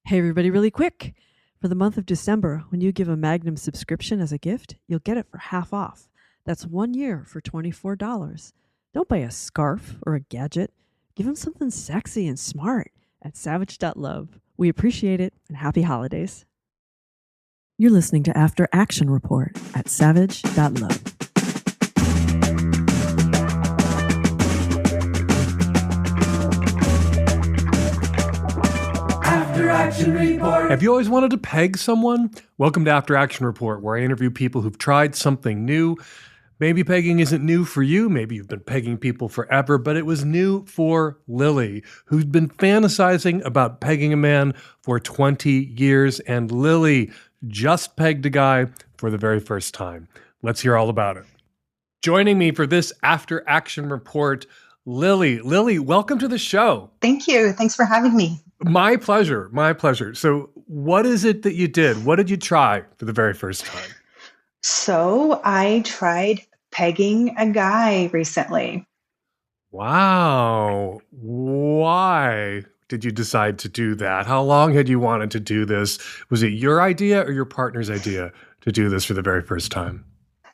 Hey, everybody, really quick. For the month of December, when you give a Magnum subscription as a gift, you'll get it for half off. That's 1 year for $24. Don't buy a scarf or a gadget. Give them something sexy and smart at savage.love. We appreciate it and happy holidays. You're listening to After Action Report at savage.love. After Action Report. Have you always wanted to peg someone? Welcome to After Action Report, where I interview people who've tried something new. Maybe pegging isn't new for you. Maybe you've been pegging people forever, but it was new for Lily, who's been fantasizing about pegging a man for 20 years. And Lily just pegged a guy for the very first time. Let's hear all about it. Joining me for this After Action Report, Lily. Lily, welcome to the show. Thank you. Thanks for having me. My pleasure. My pleasure. So what is it that you did? What did you try for the very first time? So I tried pegging a guy recently. Wow. Why did you decide to do that? How long had you wanted to do this? Was it your idea or your partner's idea to do this for the very first time?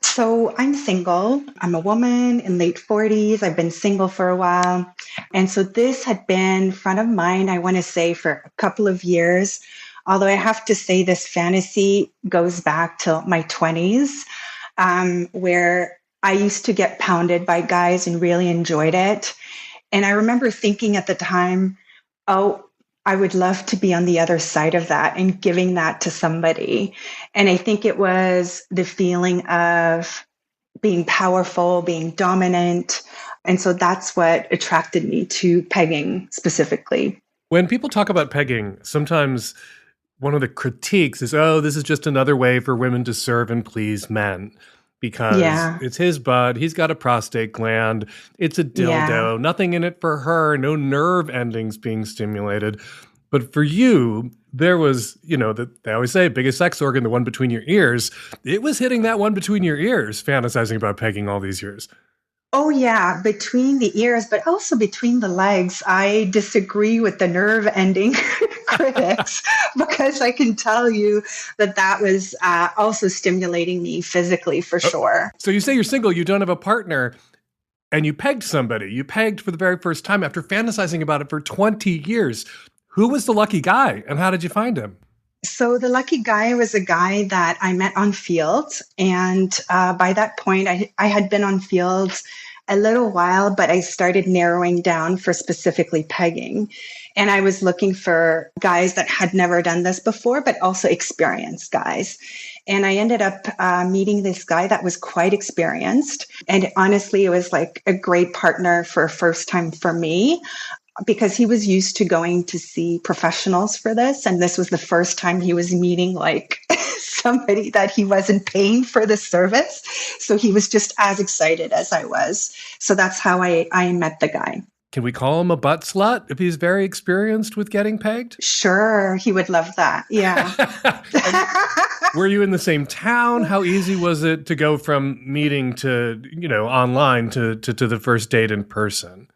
So I'm single. I'm a woman in late 40s. I've been single for a while. And so this had been front of mind, I want to say, for a couple of years. Although I have to say this fantasy goes back to my 20s, where I used to get pounded by guys and really enjoyed it. And I remember thinking at the time, oh, I would love to be on the other side of that and giving that to somebody. And I think it was the feeling of being powerful, being dominant. And so that's what attracted me to pegging specifically. When people talk about pegging, sometimes one of the critiques is, oh, this is just another way for women to serve and please men. Because it's his butt, he's got a prostate gland, it's a dildo, nothing in it for her, no nerve endings being stimulated. But for you, there was, they always say, biggest sex organ, the one between your ears. It was hitting that one between your ears, fantasizing about pegging all these years. Oh, yeah, between the ears, but also between the legs. I disagree with the nerve ending critics because I can tell you that was also stimulating me physically for sure. So you say you're single, you don't have a partner, and you pegged somebody. You pegged for the very first time after fantasizing about it for 20 years. Who was the lucky guy, and how did you find him? So the lucky guy was a guy that I met on Fields. And by that point, I had been on Fields a little while, but I started narrowing down for specifically pegging. And I was looking for guys that had never done this before, but also experienced guys. And I ended up meeting this guy that was quite experienced. And honestly, it was like a great partner for a first time for me, because he was used to going to see professionals for this. And this was the first time he was meeting like somebody that he wasn't paying for the service. So he was just as excited as I was. So that's how I met the guy. Can we call him a butt slut if he's very experienced with getting pegged? Sure. He would love that. Yeah. Were you in the same town? How easy was it to go from meeting to, online to the first date in person?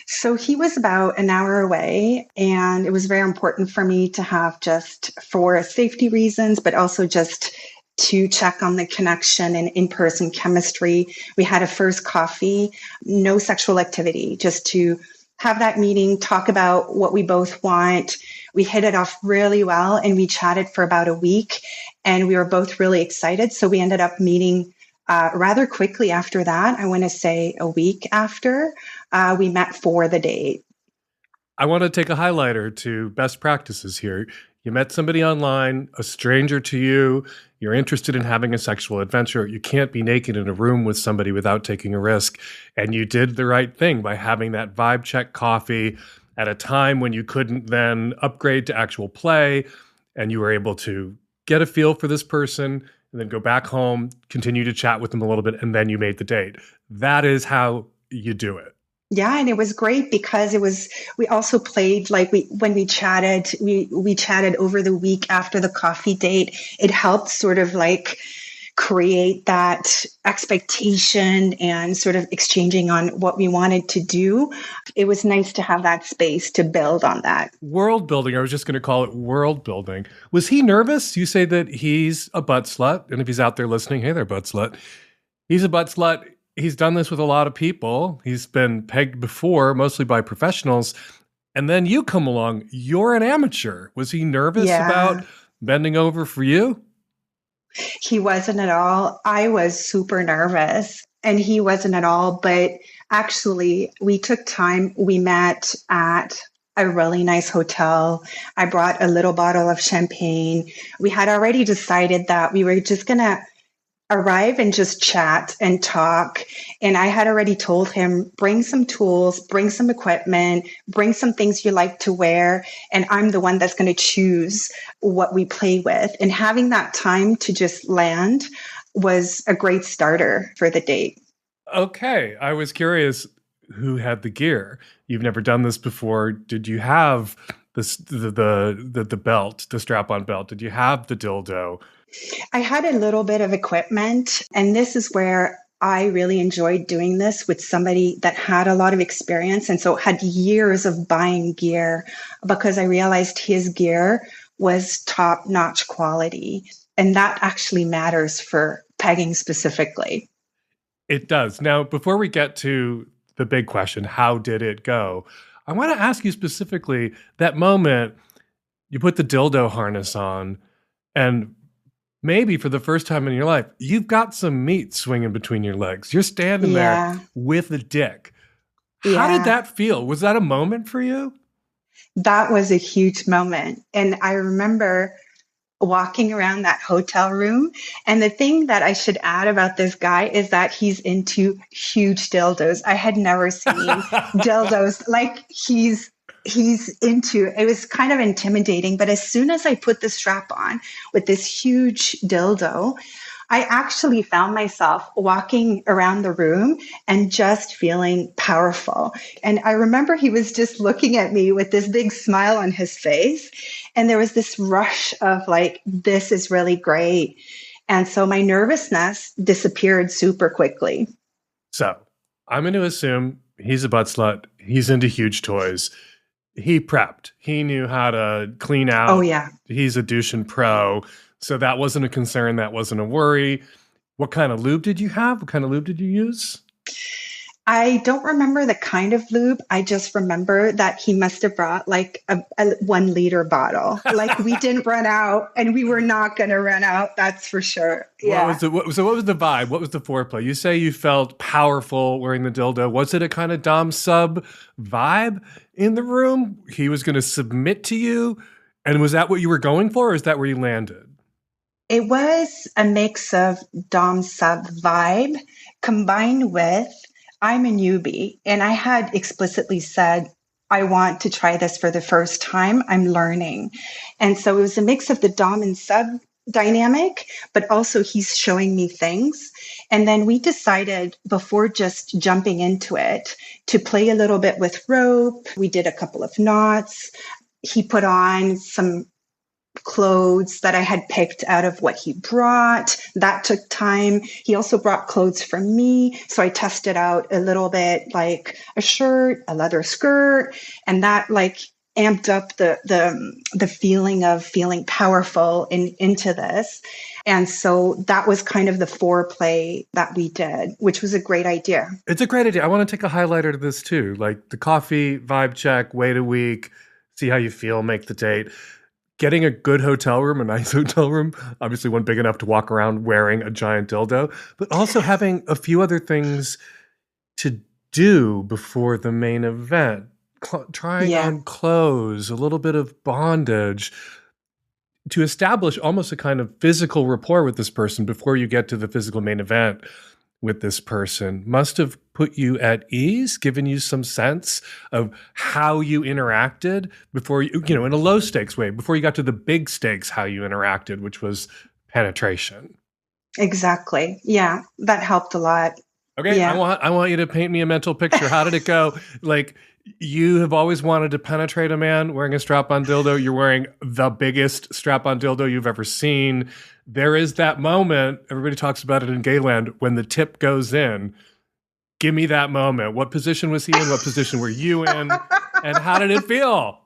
So he was about an hour away, and it was very important for me to have, just for safety reasons, but also just to check on the connection and in-person chemistry. We had a first coffee, no sexual activity, just to have that meeting, talk about what we both want. We hit it off really well, and we chatted for about a week, and we were both really excited. So we ended up meeting rather quickly after that. I want to say a week after we met for the date. I want to take a highlighter to best practices here. You met somebody online, a stranger to you. You're interested in having a sexual adventure. You can't be naked in a room with somebody without taking a risk. And you did the right thing by having that vibe check coffee at a time when you couldn't then upgrade to actual play. And you were able to get a feel for this person and then go back home, continue to chat with them a little bit, and then you made the date. That is how you do it. Yeah, and it was great because we also played, like, when we chatted over the week after the coffee date. It helped sort of like create that expectation and sort of exchanging on what we wanted to do. It was nice to have that space to build on that. World building. I was just going to call it world building. Was he nervous? You say that he's a butt slut. And if he's out there listening, hey there, butt slut. He's a butt slut. He's done this with a lot of people. He's been pegged before, mostly by professionals. And then you come along. You're an amateur. Was he nervous about bending over for you? He wasn't at all. I was super nervous and he wasn't at all. But actually, we took time. We met at a really nice hotel. I brought a little bottle of champagne. We had already decided that we were just going to arrive and just chat and talk. And I had already told him, bring some tools, bring some equipment, bring some things you like to wear. And I'm the one that's going to choose what we play with. And having that time to just land was a great starter for the date. Okay. I was curious who had the gear. You've never done this before. Did you have the belt, the strap-on belt? Did you have the dildo? I had a little bit of equipment, and this is where I really enjoyed doing this with somebody that had a lot of experience and so had years of buying gear, because I realized his gear was top-notch quality. And that actually matters for pegging specifically. It does. Now, before we get to the big question, how did it go? I want to ask you specifically that moment you put the dildo harness on and maybe for the first time in your life, you've got some meat swinging between your legs. You're standing there with a dick. How did that feel? Was that a moment for you? That was a huge moment. And I remember walking around that hotel room. And the thing that I should add about this guy is that he's into huge dildos. I had never seen dildos like he's into. It was kind of intimidating, but as soon as I put the strap on with this huge dildo, I actually found myself walking around the room and just feeling powerful. And I remember he was just looking at me with this big smile on his face. And there was this rush of like, this is really great. And so my nervousness disappeared super quickly. So I'm going to assume he's a butt slut. He's into huge toys. He prepped. He knew how to clean out. Oh, yeah. He's a douching pro. So that wasn't a concern. That wasn't a worry. What kind of lube did you have? What kind of lube did you use? I don't remember the kind of lube. I just remember that he must have brought like a 1 liter bottle. Like we didn't run out and we were not going to run out. That's for sure. Yeah. What was the vibe? What was the foreplay? You say you felt powerful wearing the dildo. Was it a kind of dom sub vibe in the room? He was going to submit to you. And was that what you were going for? Or is that where you landed? It was a mix of dom sub vibe combined with I'm a newbie, and I had explicitly said, I want to try this for the first time. I'm learning. And so it was a mix of the dom and sub dynamic, but also he's showing me things. And then we decided before just jumping into it to play a little bit with rope. We did a couple of knots. He put on some clothes that I had picked out of what he brought. That took time. He also brought clothes from me. So I tested out a little bit like a shirt, a leather skirt, and that like amped up the feeling of feeling powerful into this. And so that was kind of the foreplay that we did, which was a great idea. It's a great idea. I want to take a highlighter to this too. Like the coffee, vibe check, wait a week, see how you feel, make the date. Getting a good hotel room, a nice hotel room, obviously one big enough to walk around wearing a giant dildo, but also having a few other things to do before the main event. Trying on clothes, a little bit of bondage, to establish almost a kind of physical rapport with this person before you get to the physical main event with this person must have put you at ease, given you some sense of how you interacted before you know, in a low stakes way, before you got to the big stakes, how you interacted, which was penetration. Exactly. Yeah, that helped a lot. Okay, yeah. I want you to paint me a mental picture. How did it go? Like, You have always wanted to penetrate a man wearing a strap-on dildo. You're wearing the biggest strap-on dildo you've ever seen. There is that moment, everybody talks about it in Gayland, when the tip goes in. Give me that moment. What position was he in? What position were you in? And how did it feel?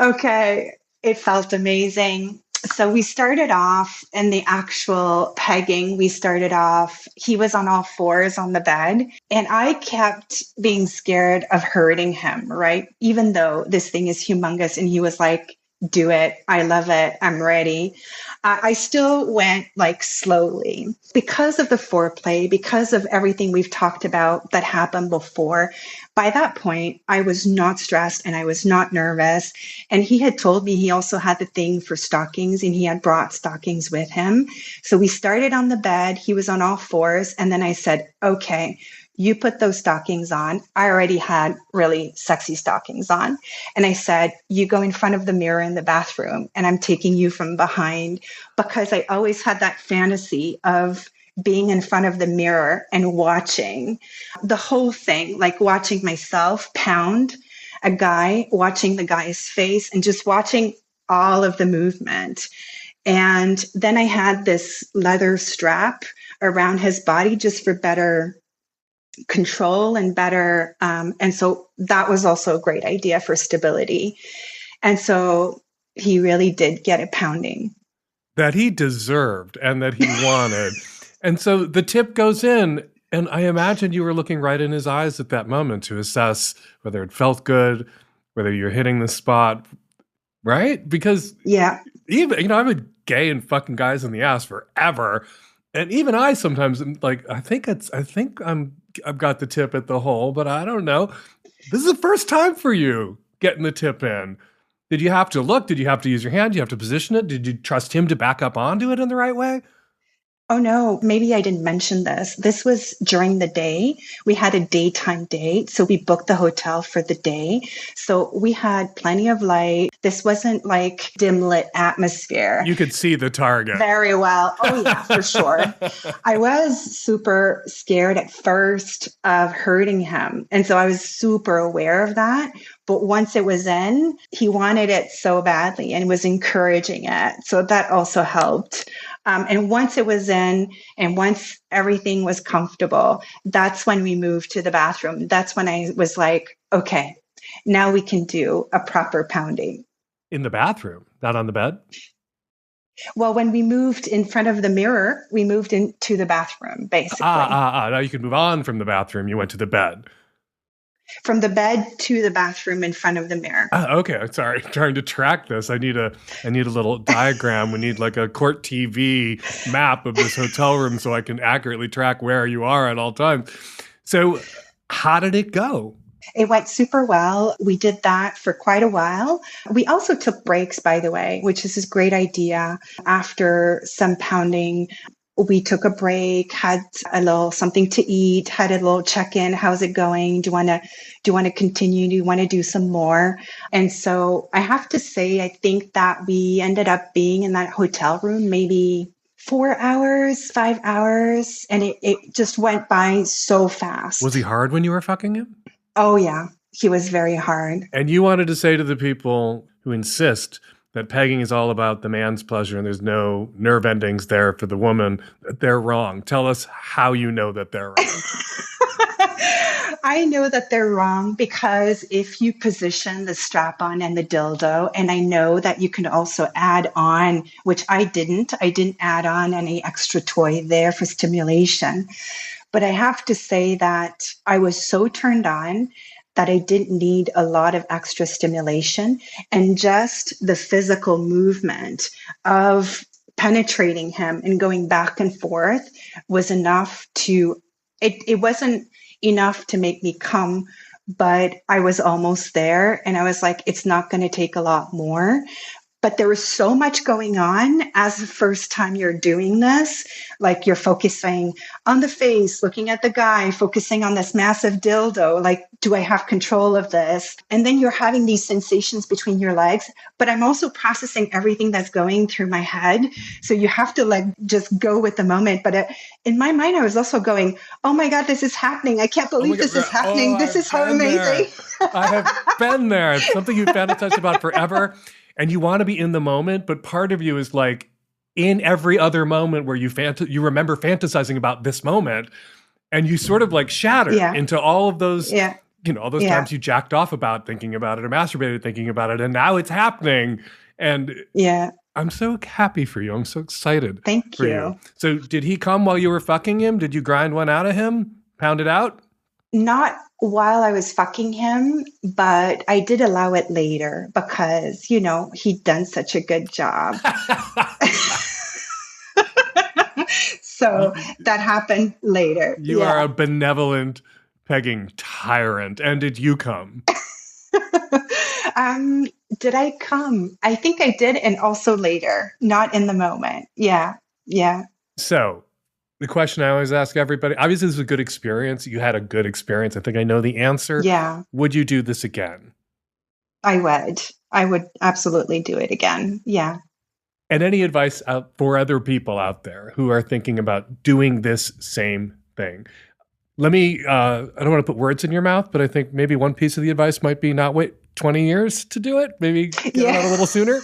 Okay, it felt amazing. So we started off in the actual pegging. We started off, he was on all fours on the bed, and I kept being scared of hurting him, right? Even though this thing is humongous, and he was like, do it. I love it. I'm ready. I still went like slowly because of the foreplay, because of everything we've talked about that happened before. By that point, I was not stressed and I was not nervous. And he had told me he also had the thing for stockings and he had brought stockings with him. So we started on the bed. He was on all fours. And then I said, okay, you put those stockings on. I already had really sexy stockings on. And I said, you go in front of the mirror in the bathroom and I'm taking you from behind, because I always had that fantasy of being in front of the mirror and watching the whole thing, like watching myself pound a guy, watching the guy's face and just watching all of the movement. And then I had this leather strap around his body just for better control and better. And so that was also a great idea for stability. And so he really did get a pounding that he deserved and that he wanted. And so the tip goes in, and I imagine you were looking right in his eyes at that moment to assess whether it felt good, whether you're hitting the spot, right? Because yeah, even, I've been gay and fucking guys in the ass forever. And even I sometimes am like, I've got the tip at the hole, but I don't know. This is the first time for you getting the tip in. Did you have to look? Did you have to use your hand? Did you have to position it? Did you trust him to back up onto it in the right way? Oh no, maybe I didn't mention this. This was during the day. We had a daytime date. So we booked the hotel for the day. So we had plenty of light. This wasn't like dim lit atmosphere. You could see the target. Very well. Oh yeah, for sure. I was super scared at first of hurting him. And so I was super aware of that. But once it was in, he wanted it so badly and was encouraging it. So that also helped. And once it was in and once everything was comfortable, that's when we moved to the bathroom. That's when I was like, okay, now we can do a proper pounding. In the bathroom, not on the bed? Well, when we moved in front of the mirror, we moved into the bathroom, basically. Now you could move on from the bathroom. You went to the bed. From the bed to the bathroom in front of the mirror. Okay, sorry. Trying to track this. I need a little diagram. We need like a court TV map of this hotel room so I can accurately track where you are at all times. So how did it go? It went super well. We did that for quite a while. We also took breaks, by the way, which is a great idea. After some pounding, we took a break, had a little something to eat, had a little check-in. How's it going? Do you want to continue? Do you want to do some more? And so I have to say, I think that we ended up being in that hotel room maybe 4 hours, 5 hours, and it just went by so fast. Was he hard when you were fucking him? Oh yeah, he was very hard. And you wanted to say to the people who insist that pegging is all about the man's pleasure and there's no nerve endings there for the woman, that they're wrong. Tell us how you know that they're wrong. I know that they're wrong because if you position the strap-on and the dildo, and I know that you can also add on, which I didn't add on any extra toy there for stimulation. But I have to say that I was so turned on that I didn't need a lot of extra stimulation, and just the physical movement of penetrating him and going back and forth was enough to, it wasn't enough to make me come, but I was almost there. And I was like, it's not going to take a lot more. But there was so much going on as the first time you're doing this. Like you're focusing on the face, looking at the guy, focusing on this massive dildo. Like, do I have control of this? And then you're having these sensations between your legs. But I'm also processing everything that's going through my head. So you have to like just go with the moment. But in my mind, I was also going, oh my God, this is happening. I can't believe this is happening. This is so amazing. I have been there. It's something you've fantasized about forever. And you want to be in the moment, but part of you is like in every other moment where you remember fantasizing about this moment, and you sort of like shatter into all of those, all those times you jacked off about thinking about it or masturbated thinking about it, and now it's happening. And I'm so happy for you. I'm so excited. Thank you. So did he come while you were fucking him? Did you grind one out of him? Pound it out? Not while I was fucking him, but I did allow it later because, he'd done such a good job. So that happened later. You are a benevolent pegging tyrant. And did you come? Did I come? I think I did. And also later, not in the moment. Yeah. So the question I always ask everybody, obviously this is a good experience. You had a good experience. I think I know the answer. Yeah. Would you do this again? I would. I would absolutely do it again. Yeah. And any advice for other people out there who are thinking about doing this same thing? Let me, I don't want to put words in your mouth, but I think maybe one piece of the advice might be not wait 20 years to do it. Maybe get it out a little sooner.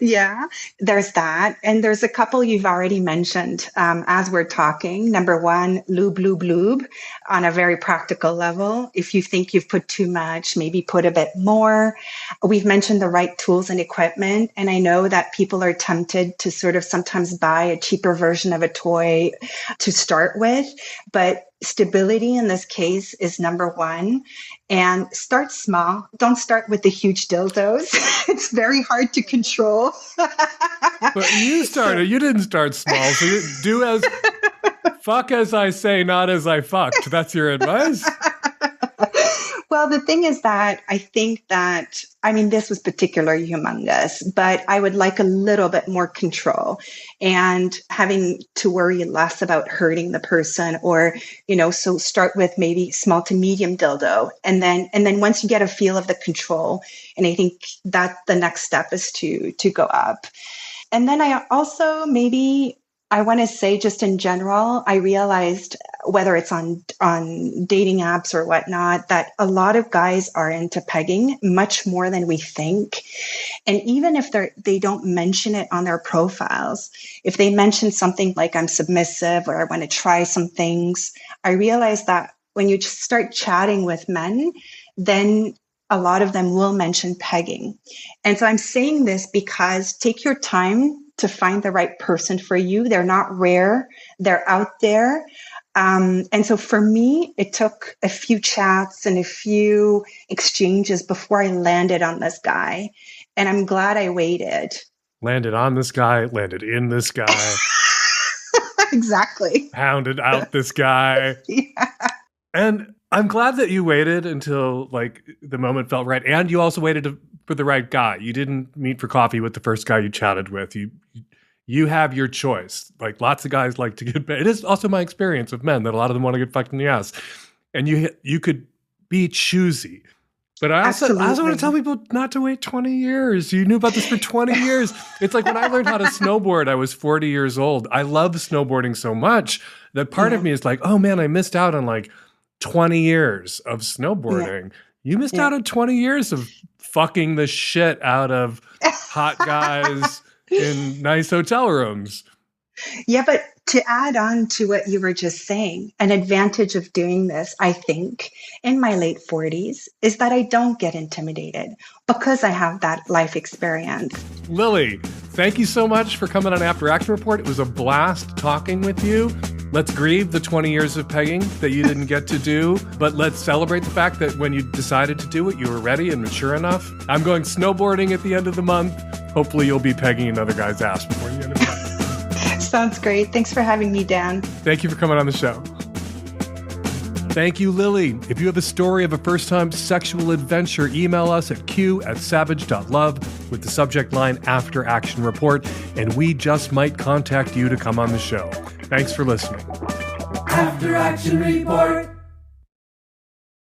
Yeah, there's that. And there's a couple you've already mentioned as we're talking. Number one, lube on a very practical level. If you think you've put too much, maybe put a bit more. We've mentioned the right tools and equipment. And I know that people are tempted to sort of sometimes buy a cheaper version of a toy to start with. But stability in this case is number one. And start small. Don't start with the huge dildos. It's very hard to control. But you started. You didn't start small. So you do as fuck as I say, not as I fucked. That's your advice? Well, the thing is that I think that, this was particularly humongous, but I would like a little bit more control and having to worry less about hurting the person or, so start with maybe small to medium dildo. And then once you get a feel of the control, and I think that the next step is to go up. And then I also I want to say just in general, I realized whether it's on dating apps or whatnot, that a lot of guys are into pegging much more than we think. And even if they don't mention it on their profiles, if they mention something like I'm submissive or I want to try some things, I realized that when you just start chatting with men, then a lot of them will mention pegging. And so I'm saying this because take your time to find the right person for you. They're not rare. They're out there. And so for me, it took a few chats and a few exchanges before I landed on this guy. And I'm glad I waited. Landed on this guy, landed in this guy. Exactly. Pounded out this guy. Yeah. And I'm glad that you waited until like the moment felt right. And you also waited for the right guy. You didn't meet for coffee with the first guy you chatted with. You have your choice. Like lots of guys like to get, it is also my experience with men that a lot of them want to get fucked in the ass. And you could be choosy. But I also want to tell people not to wait 20 years. You knew about this for 20 years. It's like when I learned how to snowboard, I was 40 years old. I love snowboarding so much that part of me is like, oh man, I missed out on like 20 years of snowboarding. Yeah. You missed out on 20 years of fucking the shit out of hot guys in nice hotel rooms. Yeah, but to add on to what you were just saying, an advantage of doing this, I think, in my late 40s is that I don't get intimidated because I have that life experience. Lily, thank you so much for coming on After Action Report. It was a blast talking with you. Let's grieve the 20 years of pegging that you didn't get to do, but let's celebrate the fact that when you decided to do it, you were ready and mature enough. I'm going snowboarding at the end of the month. Hopefully you'll be pegging another guy's ass before the end of the month. Sounds great. Thanks for having me, Dan. Thank you for coming on the show. Thank you, Lily. If you have a story of a first-time sexual adventure, email us at q@savage.love with the subject line After Action Report, and we just might contact you to come on the show. Thanks for listening. After Action Report.